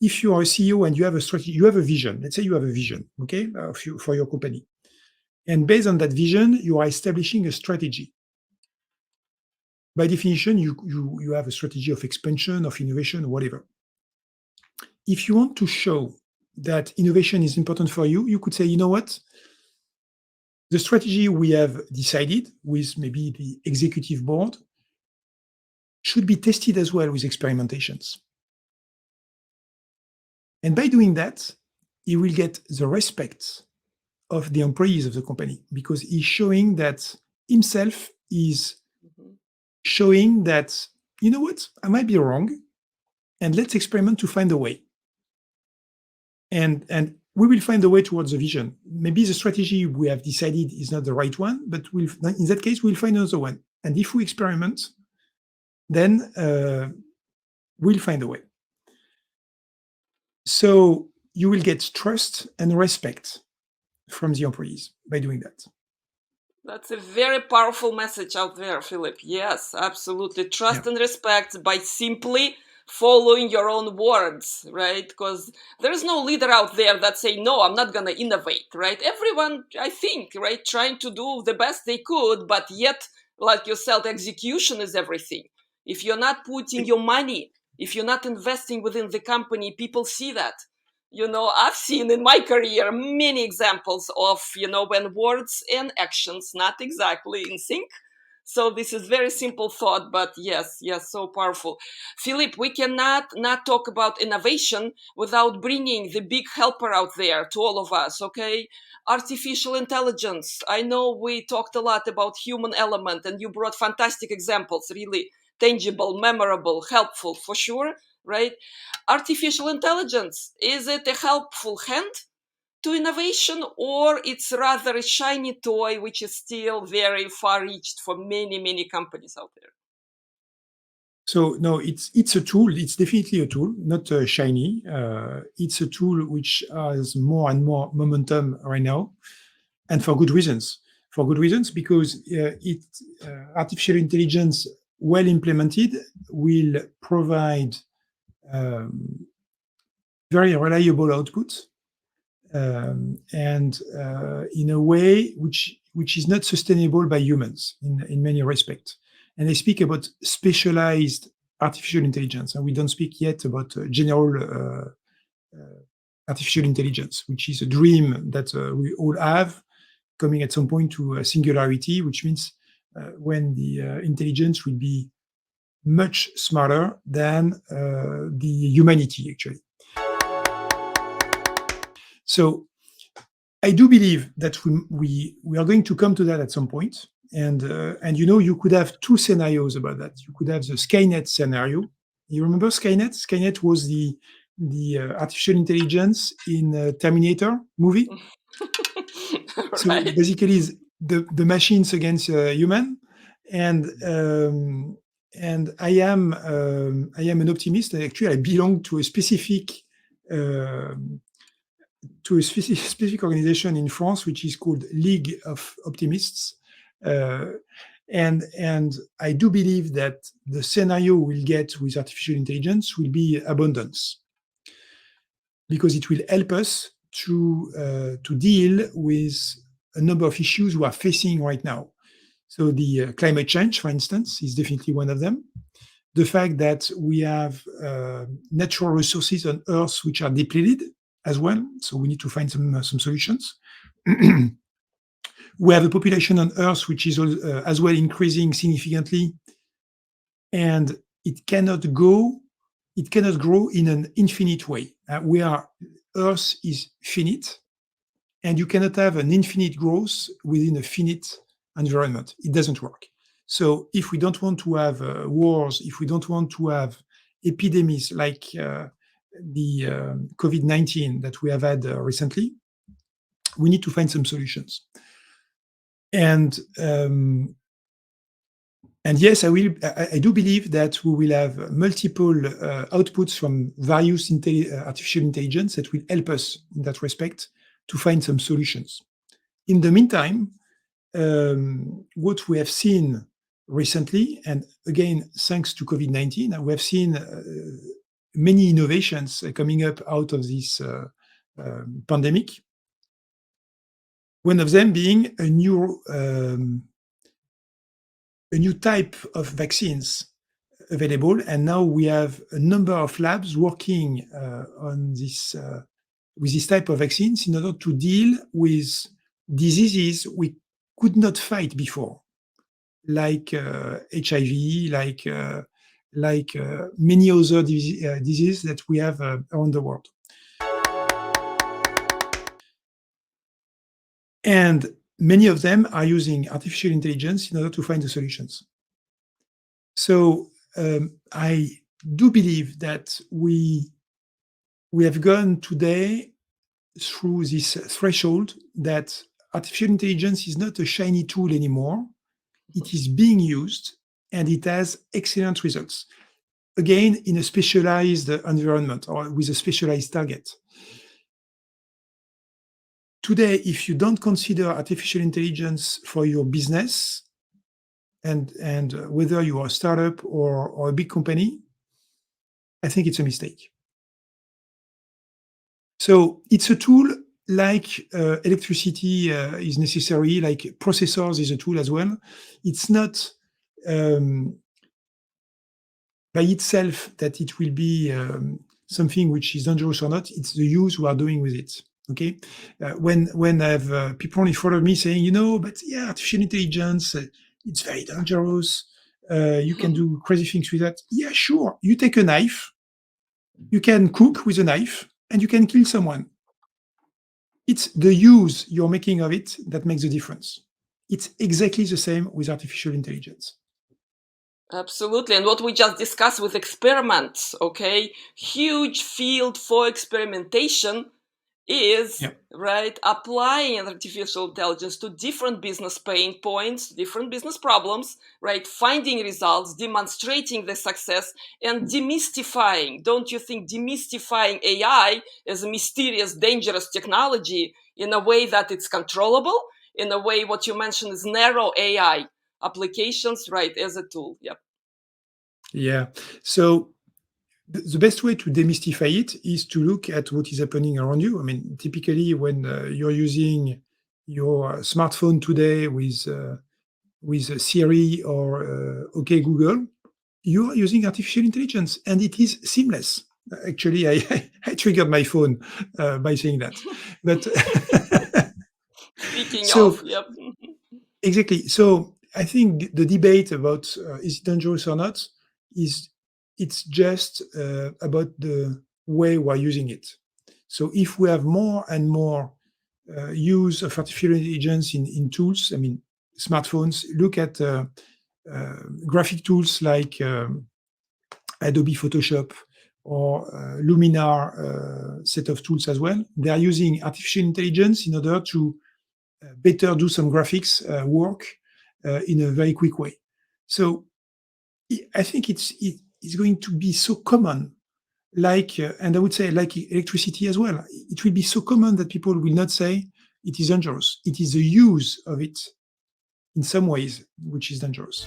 if you are a CEO and you have a strategy, you have a vision. Let's say you have a vision, okay, for your company. And based on that vision, you are establishing a strategy. By definition, you have a strategy of expansion, of innovation, whatever. If you want to show that innovation is important for you, you could say, you know what? The strategy we have decided with maybe the executive board should be tested as well with experimentations. And by doing that, he will get the respect of the employees of the company because he's showing that himself is showing that, you know what, I might be wrong, and let's experiment to find a way. And we will find a way towards the vision. Maybe the strategy we have decided is not the right one, but in that case, we'll find another one. And if we experiment, then we'll find a way. So you will get trust and respect from the employees by doing that. That's a very powerful message out there, Philip. Yes, absolutely. Trust and respect by simply following your own words, right? Because there is no leader out there that say, no, I'm not going to innovate, right? Everyone, I think, right, trying to do the best they could, but yet, like you said, execution is everything. If you're not putting your money, if you're not investing within the company, people see that. You know, I've seen in my career many examples of, you know, when words and actions not exactly in sync. So this is very simple thought, but yes, so powerful. Philip, we cannot not talk about innovation without bringing the big helper out there to all of us, okay? Artificial intelligence. I know we talked a lot about human element and you brought fantastic examples, really tangible, memorable, helpful for sure, right? Artificial intelligence, is it a helpful hand to innovation, or it's rather a shiny toy which is still very far-reached for many companies out there? So no, it's a tool. It's definitely a tool, not shiny. It's a tool which has more and more momentum right now, and for good reasons. For good reasons, because artificial intelligence, well implemented, will provide very reliable output, and in a way which is not sustainable by humans in many respects. And I speak about specialized artificial intelligence, and we don't speak yet about general artificial intelligence, which is a dream that we all have, coming at some point to a singularity, which means when the intelligence will be much smarter than the humanity, actually. So I do believe that we are going to come to that at some point. And you know, you could have two scenarios about that. You could have the Skynet scenario. You remember Skynet? Skynet was the artificial intelligence in Terminator movie. Right. So basically, it's the machines against human. And I am an optimist. Actually, I belong to a specific organization in France, which is called League of Optimists. And I do believe that the scenario we'll get with artificial intelligence will be abundance, because it will help us to deal with a number of issues we are facing right now. So the climate change, for instance, is definitely one of them. The fact that we have natural resources on Earth which are depleted as well, so we need to find some solutions. We have a population on Earth which is as well increasing significantly, and it cannot grow in an infinite way. Earth is finite, and you cannot have an infinite growth within a finite environment. It doesn't work. So if we don't want to have wars, if we don't want to have epidemics like the COVID-19 that we have had recently, we need to find some solutions. And yes, I do believe that we will have multiple outputs from various artificial intelligence that will help us in that respect to find some solutions. In the meantime, what we have seen recently, and again, thanks to COVID-19, we have seen many innovations coming up out of this pandemic. One of them being a new type of vaccines available, and now we have a number of labs working on this with this type of vaccines in order to deal with diseases we could not fight before, like HIV, like many other diseases that we have around the world. And many of them are using artificial intelligence in order to find the solutions. So I do believe that we have gone today through this threshold that artificial intelligence is not a shiny tool anymore. It is being used and it has excellent results. Again, in a specialized environment or with a specialized target. Today, if you don't consider artificial intelligence for your business, and whether you are a startup or a big company, I think it's a mistake. So it's a tool like electricity is necessary, like processors is a tool as well. It's not by itself that it will be something which is dangerous or not. It's the use we are doing with it. Okay, when I have people in front of me saying, but yeah, artificial intelligence, it's very dangerous. You can do crazy things with that. Yeah, sure. You take a knife, you can cook with a knife, and you can kill someone. It's the use you're making of it that makes the difference. It's exactly the same with artificial intelligence. Absolutely. And what we just discussed with experiments, okay, huge field for experimentation is, right, applying artificial intelligence to different business pain points, different business problems, right, finding results, demonstrating the success, and demystifying. Don't you think demystifying AI as a mysterious, dangerous technology in a way that it's controllable, in a way what you mentioned is narrow AI applications, right, as a tool? Yep. Yeah. So the best way to demystify it is to look at what is happening around you. I mean, typically when you're using your smartphone today with Siri or OK Google, you are using artificial intelligence, and it is seamless. Actually, I triggered my phone by saying that. But Speaking so, of, yep. Exactly. So I think the debate about is it dangerous or not it's just about the way we're using it. So if we have more and more use of artificial intelligence in tools, I mean, smartphones, look at graphic tools like Adobe Photoshop or Luminar set of tools as well. They are using artificial intelligence in order to better do some graphics work in a very quick way. So I think it's going to be so common, like, and I would say like electricity as well. It will be so common that people will not say it is dangerous. It is the use of it in some ways which is dangerous.